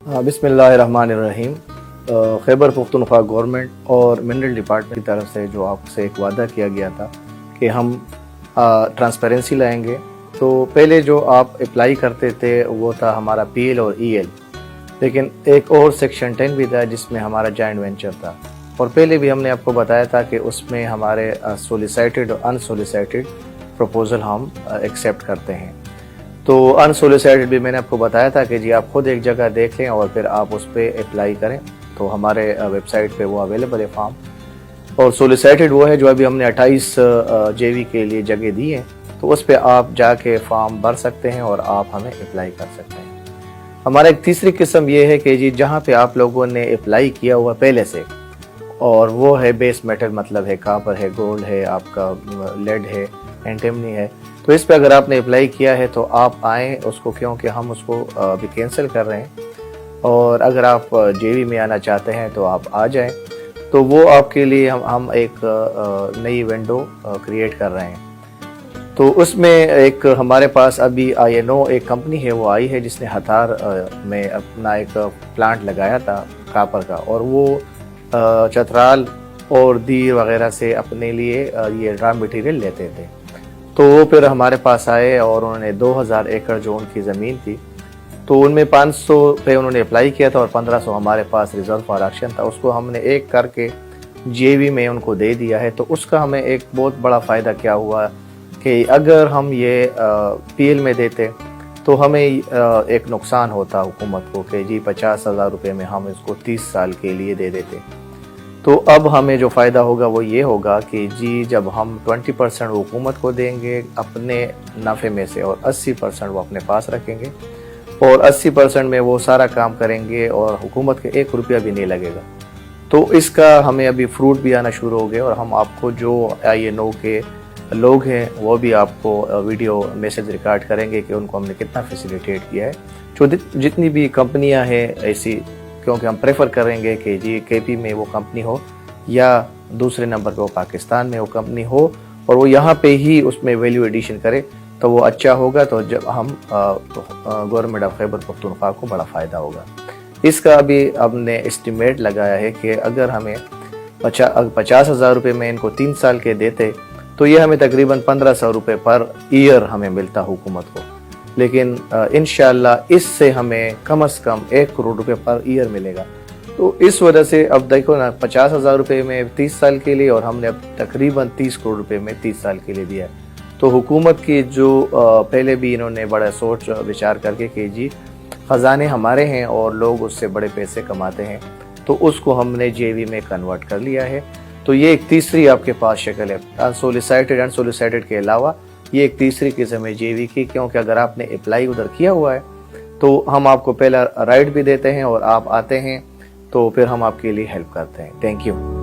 बिस्मिल्लाहिर्रहमानिर्रहीम। खैबर पख्तूनख्वा गवर्नमेंट और mineral department की तरफ से जो आपसे एक वादा किया गया था कि हम ट्रांसपेरेंसी लाएंगे, तो पहले जो आप अप्लाई करते थे वो था हमारा PL और EL, लेकिन एक और सेक्शन 10 भी था जिसमें हमारा जॉइंट वेंचर था। और पहले भी हमने आपको बताया था कि उसमें हमारे सोलिसिटेड और अनसोलिसिटेड प्रपोज़ल हम एक्सेप्ट करते हैं। तो अनसोलिसिटेड भी मैंने आपको बताया था कि जी आप खुद एक जगह देख लें और फिर आप उस पर अप्लाई करें, तो हमारे वेबसाइट पे वो अवेलेबल है फॉर्म। और सोलिसिटेड वो है जो अभी हमने 28 JV के लिए जगह दी है, तो उस पर आप जाके फॉर्म भर सकते हैं और आप हमें अप्लाई कर सकते हैं। हमारा एक तीसरी किस्म ये है कि जी जहाँ पे आप लोगों ने अप्लाई किया हुआ पहले से, और वो है बेस मेटल, मतलब है कापर है, गोल्ड है, आपका लेड है, एंटिमनी है, तो इस पे अगर आपने अप्लाई किया है तो आप आएँ उसको, क्योंकि हम उसको अभी कैंसिल कर रहे हैं। और अगर आप JV में आना चाहते हैं तो आप आ जाएं, तो वो आपके लिए हम एक नई विंडो क्रिएट कर रहे हैं। तो उसमें एक हमारे पास अभी INO एक कंपनी है, वो आई है जिसने हथार में अपना एक प्लांट लगाया था कापर का, और वो चतराल और दीर वगैरह से अपने लिए ये रॉ मटेरियल लेते थे। तो वो फिर हमारे पास आए और उन्होंने 2000 एकड़ जो उनकी ज़मीन थी, तो उनमें 500 पे उन्होंने अप्लाई किया था और 1500 हमारे पास रिजर्व फॉर एक्शन था। उसको हमने एक करके JV में उनको दे दिया है। तो उसका हमें एक बहुत बड़ा फ़ायदा क्या हुआ कि अगर हम ये PL में देते तो हमें एक नुकसान होता हुकूमत को कि जी 50,000 रुपये में हम इसको 30 साल के लिए दे देते। तो अब हमें जो फ़ायदा होगा वो ये होगा कि जी जब हम 20% हुकूमत को देंगे अपने नफ़े में से, और 80% वो अपने पास रखेंगे, और 80% में वो सारा काम करेंगे और हुकूमत के 1 रुपया भी नहीं लगेगा। तो इसका हमें अभी फ्रूट भी आना शुरू हो गए, और हम आपको जो INO के लोग हैं वो भी आपको वीडियो मैसेज रिकॉर्ड करेंगे कि उनको हमने कितना फैसिलिटेट किया है। जो जितनी भी कंपनियां हैं ऐसी, क्योंकि हम प्रेफर करेंगे कि जी KP में वो कंपनी हो या दूसरे नंबर पे वो पाकिस्तान में वो कंपनी हो, और वो यहाँ पे ही उसमें वैल्यू एडिशन करे, तो वो अच्छा होगा। तो जब हम गवर्नमेंट ऑफ खैबर पख्तूनख्वा को बड़ा फ़ायदा होगा। इसका अभी हमने एस्टिमेट लगाया है कि अगर हमें 50,000 रुपये में इनको 3 साल के देते, तो ये हमें तकरीबन 1500 रुपये पर ईयर हमें मिलता हुकूमत को। लेकिन इंशाअल्लाह इससे हमें कम से कम 1 करोड़ रुपये पर ईयर मिलेगा। तो इस वजह से अब देखो ना, 50,000 रुपये में 30 साल के लिए, और हमने अब तकरीबन 30 करोड़ रुपये में 30 साल के लिए दिया है। तो हुकूमत की जो पहले भी इन्होंने बड़ा सोच विचार करके कि जी ख़जाने हमारे हैं और लोग उससे बड़े पैसे कमाते हैं, तो उसको हमने JV में कन्वर्ट कर लिया है। तो ये एक तीसरी आपके पास शक्ल है, अनसोलिसिटेड के अलावा ये एक तीसरी किस्म है JV की, क्योंकि अगर आपने अप्लाई उधर किया हुआ है तो हम आपको पहला राइट भी देते हैं, और आप आते हैं तो फिर हम आपके लिए हेल्प करते हैं। Thank you.